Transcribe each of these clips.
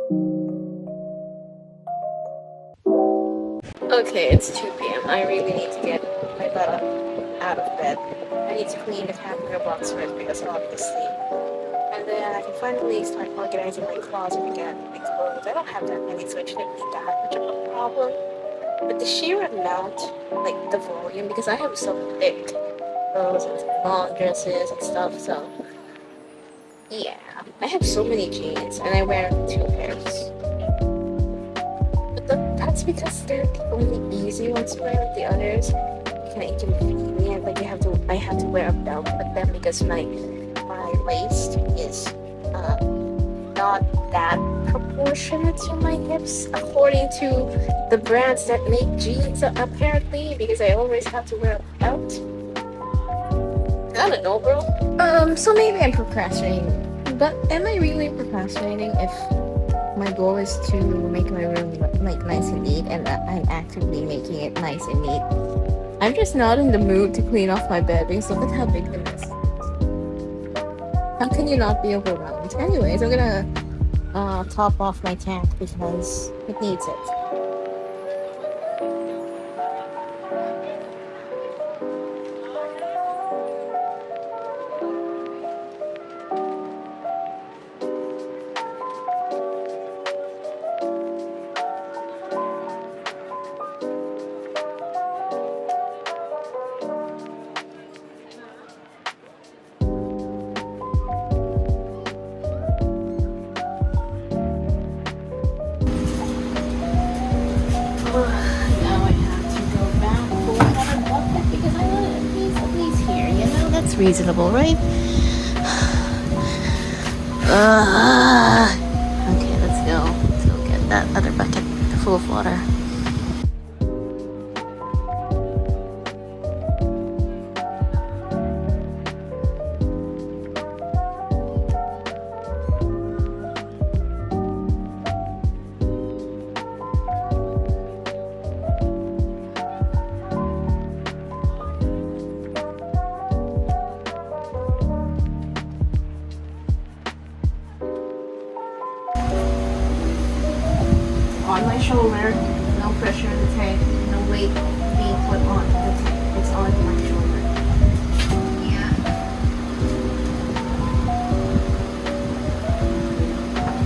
Okay, it's 2 p.m. I really need to get my butt up out of bed. I need to clean the hamburger box first because obviously. And then I can finally start organizing my closet again, my clothes. I don't have that many, so it shouldn't be that much of a problem. But the sheer amount, like the volume, because I have some thick clothes and some long dresses and stuff, so yeah. I have so many jeans and I wear 2 pairs. But that's because they're the only easy ones to wear. The others kind of inconvenient. Like I have to wear a belt with them because my waist is not that proportionate to my hips, according to the brands that make jeans. Apparently, because I always have to wear a belt. I don't know, bro. So maybe I'm procrastinating. But am I really procrastinating if my goal is to make my room like nice and neat, and I'm actively making it nice and neat? I'm just not in the mood to clean off my bed because look at how big the mess is. How can you not be overwhelmed? Anyways, I'm gonna top off my tank because it needs it. Now I have to go back for another bucket because I want it at least here. You know, that's reasonable, right? Okay, let's go. Let's go get that other bucket full of water. On my shoulder, no pressure in the tank, no weight being put on the tank. It's on my shoulder. Yeah.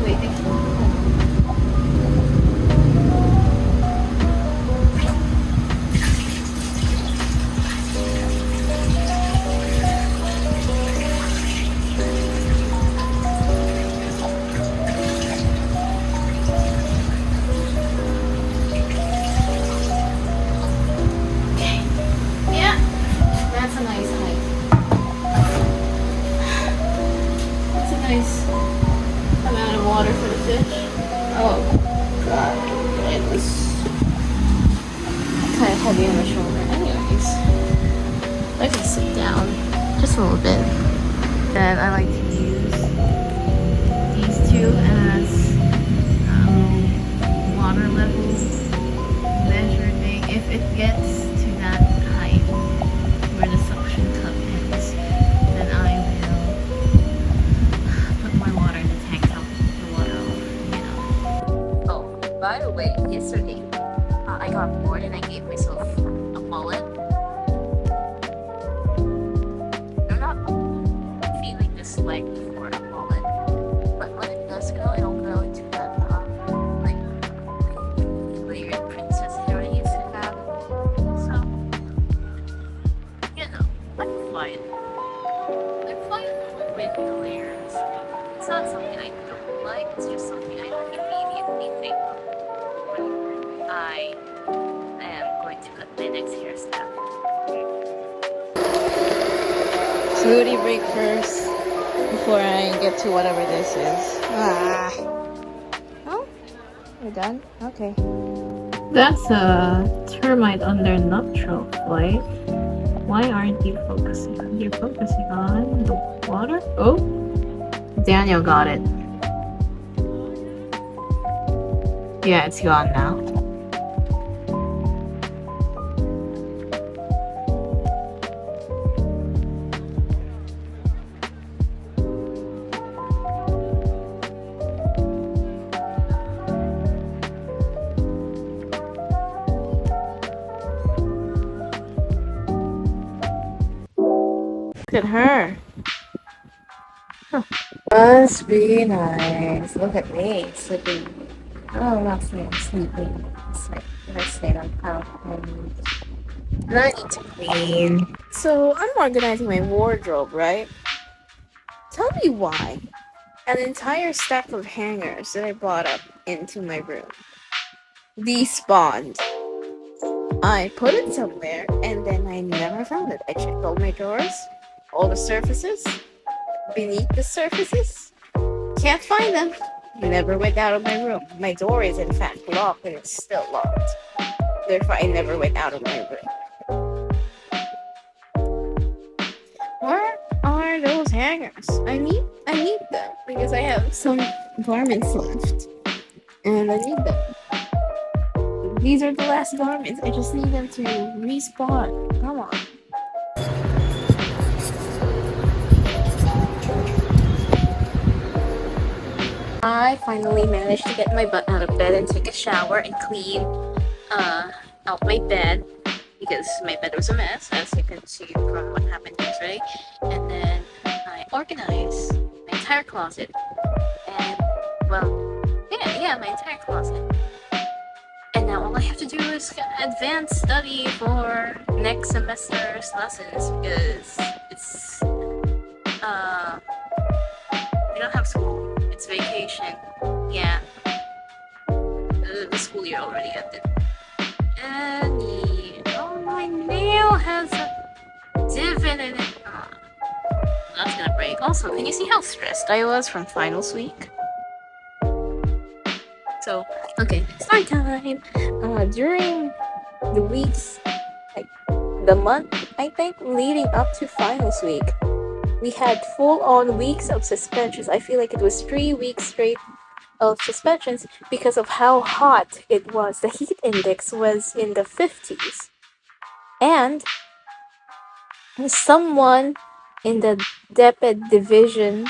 Wait, I can't. Nice amount of water for the fish. Oh god, it was kind of heavy on my shoulder. Anyways, I can sit down just a little bit. Then I like to use these two as water level measuring. If it gets to that height where the suction cup ends, then I by the way, yesterday I got bored and I gave myself a mullet. I'm not feeling this like for a mullet, but when it does grow, it'll grow into that like layered princess hair I used to have. So you know, I'm fine. I'm fine with the layers. It's not something I don't like. It's just something I don't immediately think of. I am going to cut my next hairstyle. Smoothie break first before I get to whatever this is. Oh, you're done? Okay. That's a termite under nuptial flight. Why aren't you focusing? You're focusing on the water? Oh, Daniel got it. Yeah, it's gone now. Look at her. Must be nice. Look at me sleeping. Oh, last night I'm sleeping. Last night I'm out. And I need to clean. So I'm organizing my wardrobe, right? Tell me why. An entire stack of hangers that I brought up into my room despawned. I put it somewhere and then I never found it. I checked all my drawers, all the surfaces, beneath the surfaces. Can't find them. Never went out of my room. My door is in fact locked and it's still locked. Therefore, I never went out of my room. Where are those hangers? I need them because I have some garments left, and I need them. These are the last garments. I just need them to respawn. Come on. I finally managed to get my butt out of bed and take a shower and clean out my bed because my bed was a mess, as you can see from what happened yesterday. And then I organized my entire closet and, well, yeah, my entire closet. And now all I have to do is advanced study for next semester's lessons because it's we don't have school. It's vacation. Yeah. The school year already ended. And oh, my nail has a divot in it. That's gonna break. Also, can you see how stressed I was from finals week? So, okay, story time. During the weeks, like the month, I think, leading up to finals week, we had full-on weeks of suspensions. I feel like it was 3 weeks straight of suspensions because of how hot it was. The heat index was in the 50s. And someone in the DepEd division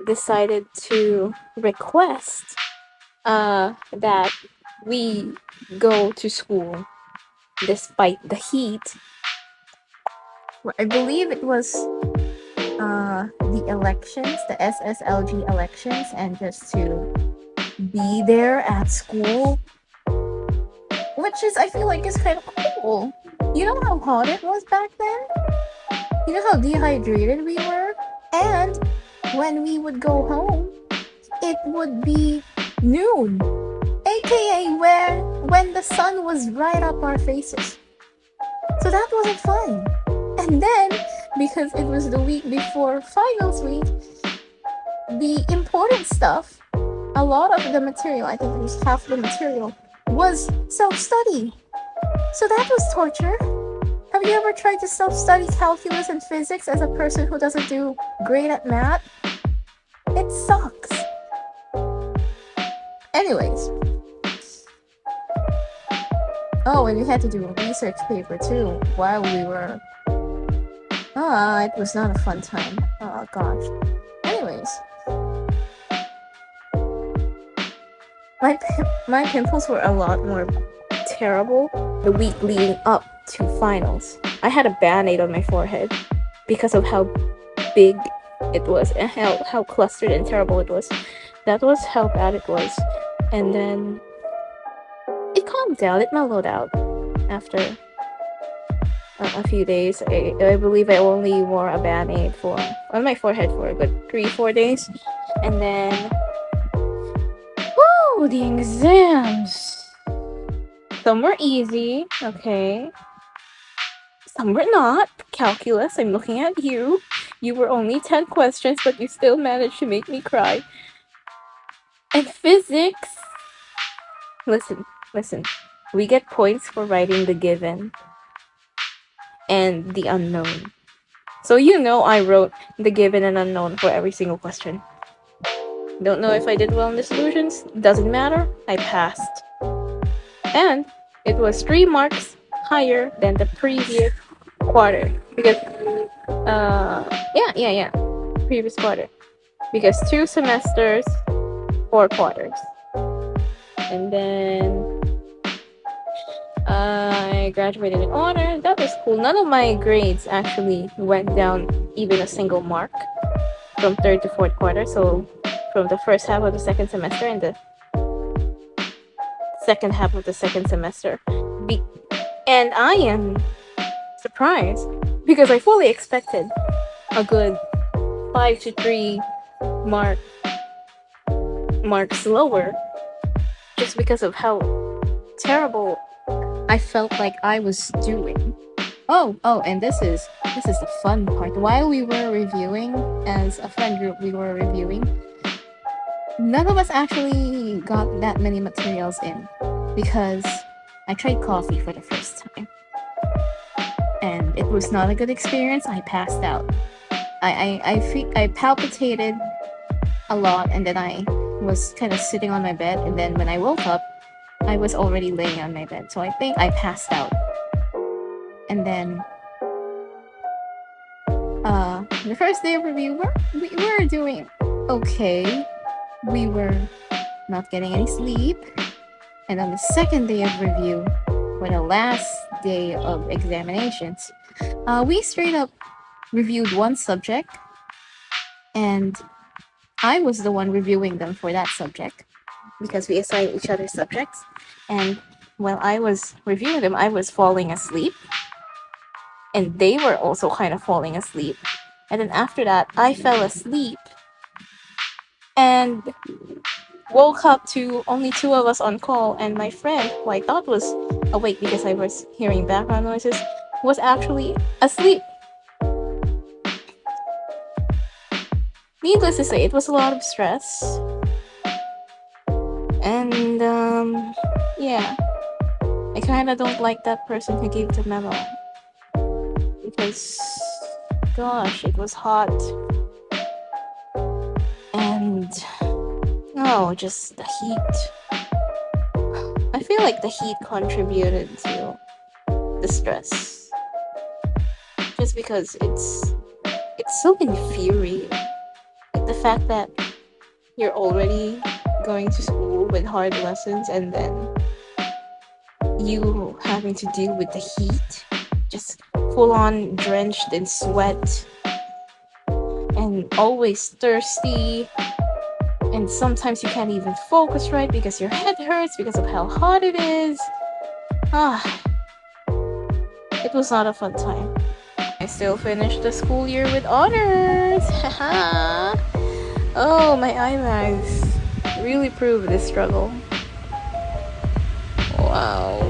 decided to request that we go to school despite the heat. I believe it was the elections, the SSLG elections, and just to be there at school, which is, I feel like, is kind of cool. You know how hot it was back then? You know how dehydrated we were? And when we would go home, it would be noon, aka when the sun was right up our faces. So that wasn't fun. And then, because it was the week before finals week, the important stuff, a lot of the material, I think it was half the material, was self-study. So that was torture. Have you ever tried to self-study calculus and physics as a person who doesn't do great at math? It sucks. Anyways. Oh, and we had to do a research paper too while we were... it was not a fun time. Oh gosh. Anyways. My pimples were a lot more terrible the week leading up to finals. I had a band-aid on my forehead because of how big it was and how clustered and terrible it was. That was how bad it was. And then it calmed down, it mellowed out after a few days. I believe I only wore a band-aid on my forehead for a good 3-4 days. And then the exams. Some were easy, okay. Some were not. Calculus, I'm looking at you. You were only 10 questions, but you still managed to make me cry. And physics. Listen. We get points for writing the given and the unknown. So I wrote the given and unknown for every single question. Don't know if I did well in the solutions. Doesn't matter. I passed. And it was 3 marks higher than the previous quarter. Because, previous quarter. Because 2 semesters, 4 quarters. And then, I graduated in honor. That was cool. None of my grades actually went down even a single mark from third to fourth quarter. So from the first half of the second semester and the second half of the second semester. And I am surprised because I fully expected a good 5 to 3 marks lower, just because of how terrible I felt like I was doing. Oh, and this is the fun part. While we were reviewing, as a friend group, we were reviewing. None of us actually got that many materials in because I tried coffee for the first time, and it was not a good experience. I passed out. I palpitated a lot, and then I was kind of sitting on my bed, and then when I woke up, I was already laying on my bed. So I think I passed out. And then the first day of review, we were doing okay. We were not getting any sleep. And on the second day of review, for the last day of examinations, we straight up reviewed one subject, and I was the one reviewing them for that subject because we assigned each other subjects. And while I was reviewing them, I was falling asleep, and they were also kind of falling asleep. And then after that, I fell asleep and woke up to only two of us on call, and my friend, who I thought was awake because I was hearing background noises, was actually asleep. Needless to say, it was a lot of stress. And yeah, I kind of don't like that person who gave the memo because, gosh, it was hot. And oh, just the heat. I feel like the heat contributed to the stress, just because it's so infuriating. Like the fact that you're already going to school with hard lessons, and then you having to deal with the heat, just full on drenched in sweat and always thirsty, and sometimes you can't even focus right because your head hurts because of how hot it is. It was not a fun time. I still finished the school year with honors. Haha. Oh, my eyelash really proved this struggle. Wow.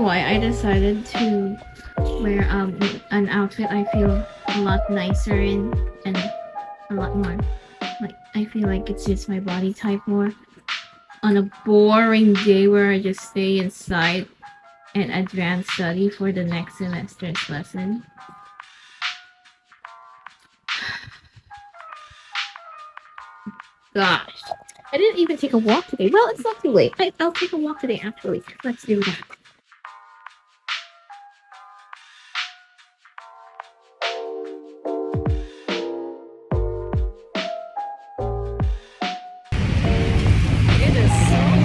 why I decided to wear an outfit I feel a lot nicer in, and a lot more like I feel like it suits my body type more on a boring day where I just stay inside and advance study for the next semester's lesson. Gosh, I didn't even take a walk today. Well, it's not too late. I'll take a walk today actually. Let's do that. It is so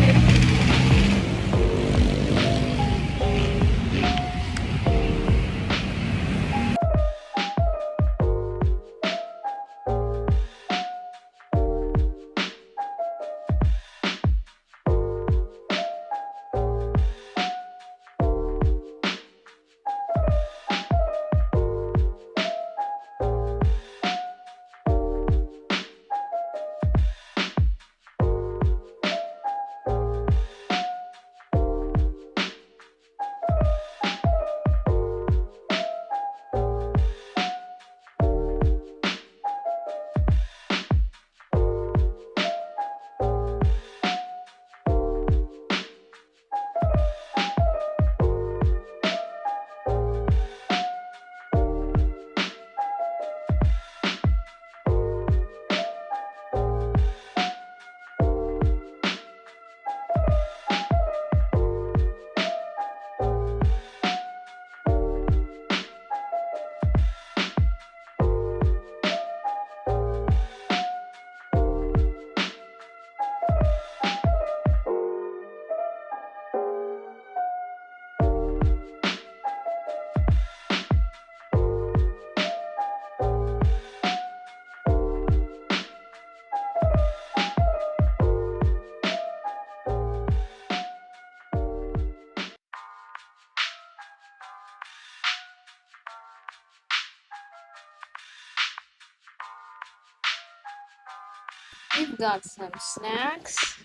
We've got some snacks.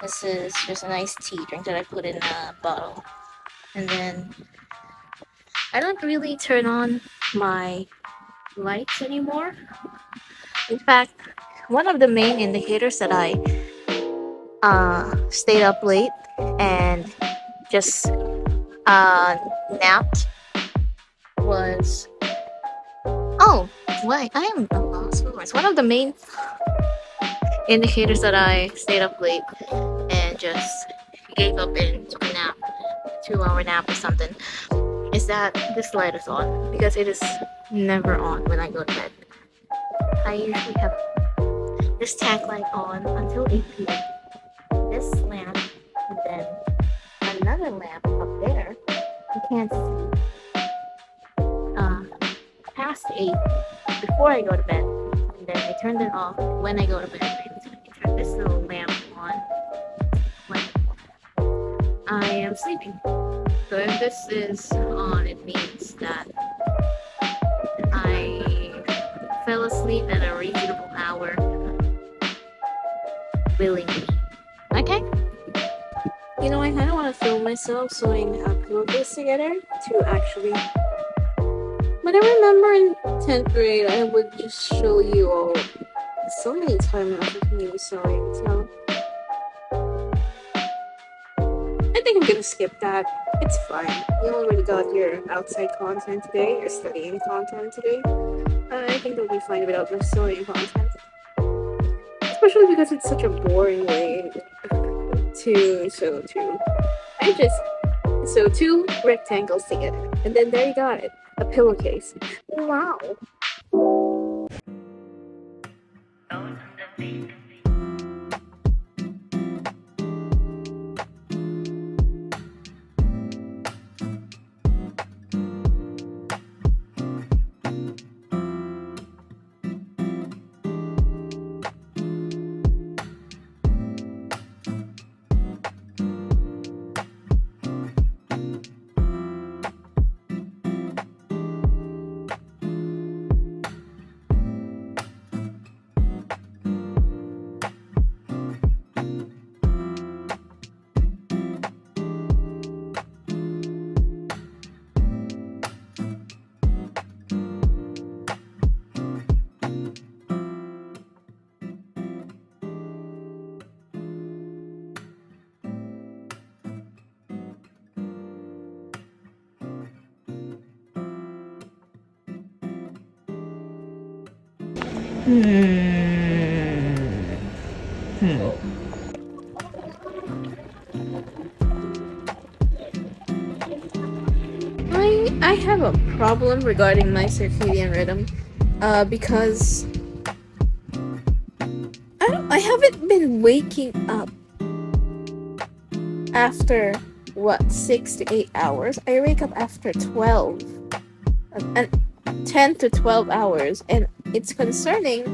This is just a nice tea drink that I put in a bottle. And then I don't really turn on my lights anymore. In fact, one of the main indicators that I stayed up late and just napped was wait, I am a lost for words. One of the main indicators that I stayed up late and just gave up and took a nap, 2 hour nap or something, is that this light is on because it is never on when I go to bed. I usually have this tank light on until 8 p.m. This lamp, and then another lamp up there. You can't see past 8 before I go to bed. And then I turned it off when I go to bed. I turn this little lamp on when I am sleeping. So if this is on, it means that I fell asleep at a reasonable hour willingly. Okay? You know, I kind of want to film myself sewing a pillowcase together to actually. But I remember in 10th grade, I would just show you all so many time lapses of me sewing, so I think I'm gonna skip that. It's fine. You already got your outside content today, your studying content today. I think it'll be fine without the sewing content. Especially because it's such a boring way to sew two. I just sew two rectangles together, and then there you got it, a pillowcase. Wow. I have a problem regarding my circadian rhythm, because I haven't been waking up after what 6 to 8 hours. I wake up after 12, and 10 to 12 hours, and it's concerning.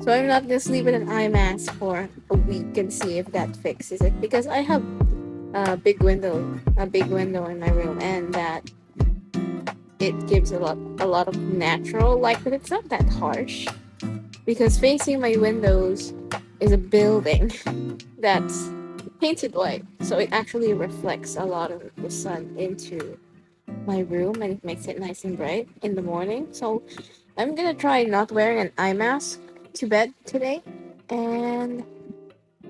So I'm not gonna sleep with an eye mask for a week and see if that fixes it, because I have a big window in my room, and that it gives a lot of natural light, but it's not that harsh, because facing my windows is a building that's painted white, so it actually reflects a lot of the sun into my room, and it makes it nice and bright in the morning. So I'm gonna try not wearing an eye mask to bed today, and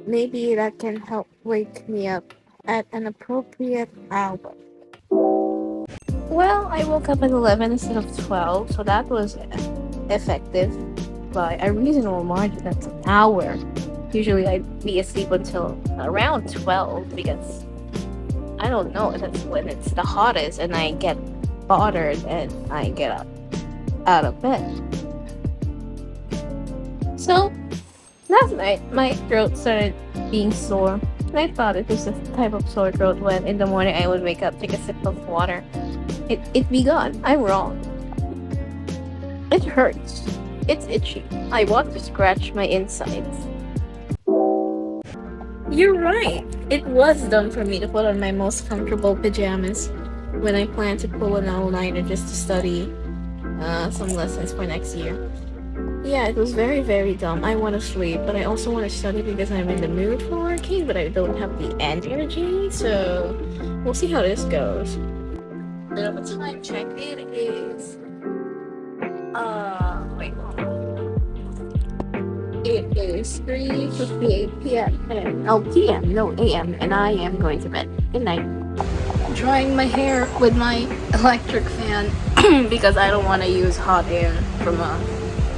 maybe that can help wake me up at an appropriate hour. Well, I woke up at 11 instead of 12, so that was effective by a reasonable margin. That's an hour. Usually I'd be asleep until around 12, because I don't know, that's when it's the hottest and I get bothered and I get up out of bed. So last night my throat started being sore, and I thought it was a type of sore throat when in the morning I would wake up, take a sip of water, it be gone. I'm wrong. It hurts. It's itchy. I want to scratch my insides. You're right. It was dumb for me to put on my most comfortable pajamas when I plan to pull an all-nighter just to study some lessons for next year. Yeah, it was very, very dumb. I want to sleep, but I also want to study because I'm in the mood for working, but I don't have the energy, so we'll see how this goes. Bit of a time check. It is wait. It is 3:58 p.m. and p.m. no a.m. and I am going to bed. Good night. Drying my hair with my electric fan because I don't want to use hot air from a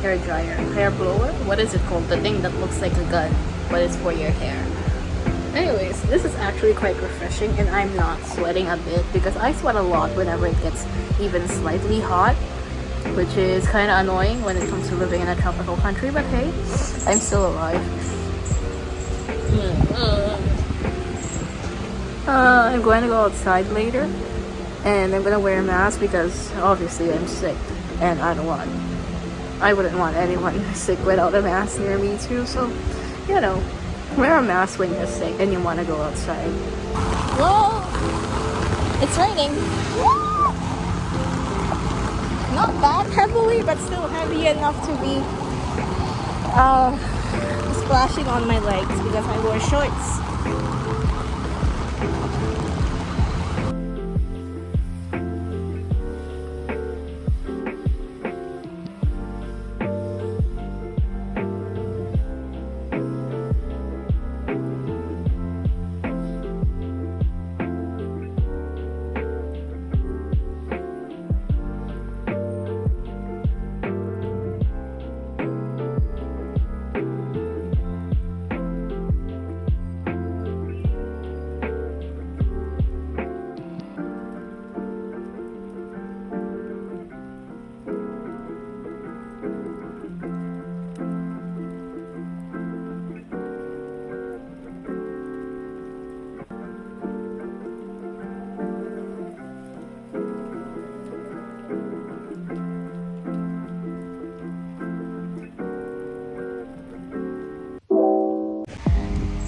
hair dryer, hair blower. What is it called? The thing that looks like a gun, but it's for your hair. Anyways, this is actually quite refreshing, and I'm not sweating a bit because I sweat a lot whenever it gets even slightly hot, which is kind of annoying when it comes to living in a tropical country, but hey, I'm still alive. I'm going to go outside later, and I'm going to wear a mask because obviously I'm sick, and I wouldn't want anyone sick without a mask near me too, so, you know, wear a mask when you're sick and you want to go outside. Whoa! It's raining. Not that heavily, but still heavy enough to be splashing on my legs because I wore shorts.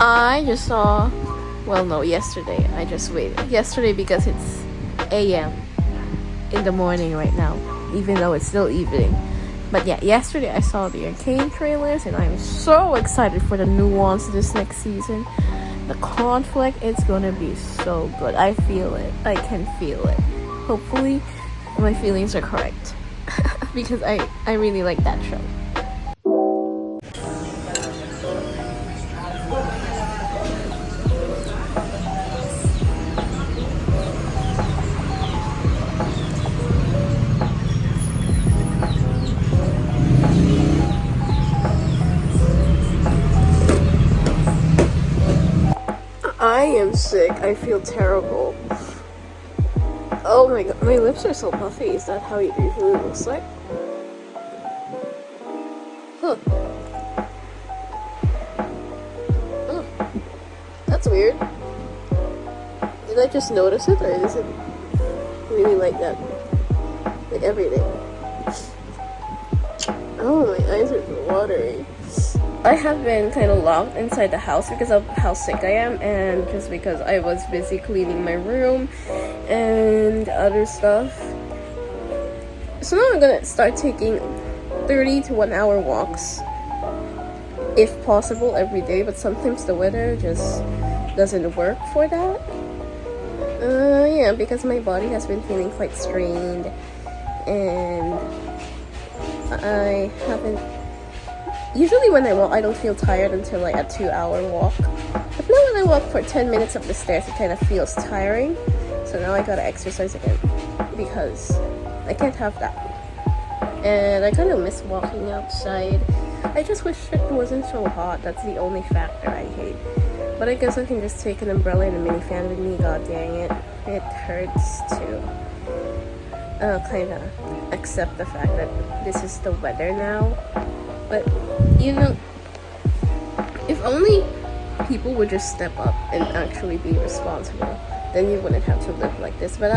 I just saw, well, no, yesterday. I just waited. Yesterday because it's a.m. in the morning right now, even though it's still evening. But yeah, yesterday I saw the Arcane trailers, and I'm so excited for the new ones this next season. The conflict is gonna be so good. I feel it. I can feel it. Hopefully, my feelings are correct because I really like that show. am sick. I feel terrible. Oh my god, my lips are so puffy. Is that how it usually looks like? Huh. Oh, that's weird. Did I just notice it, or is it really like that? Like every day? Oh, my eyes are watery. I have been kind of locked inside the house because of how sick I am, and just because I was busy cleaning my room and other stuff. So now I'm gonna start taking 30 to 1 hour walks, if possible, every day, but sometimes the weather just doesn't work for that. Yeah, because my body has been feeling quite strained, and I haven't. Usually when I walk, I don't feel tired until like a 2-hour walk. But now when I walk for 10 minutes up the stairs, it kind of feels tiring. So now I gotta exercise again because I can't have that. And I kind of miss walking outside. I just wish it wasn't so hot. That's the only factor I hate. But I guess I can just take an umbrella and a mini fan with me. God dang it. It hurts to kind of accept the fact that this is the weather now. But, you know, if only people would just step up and actually be responsible, then you wouldn't have to live like this. But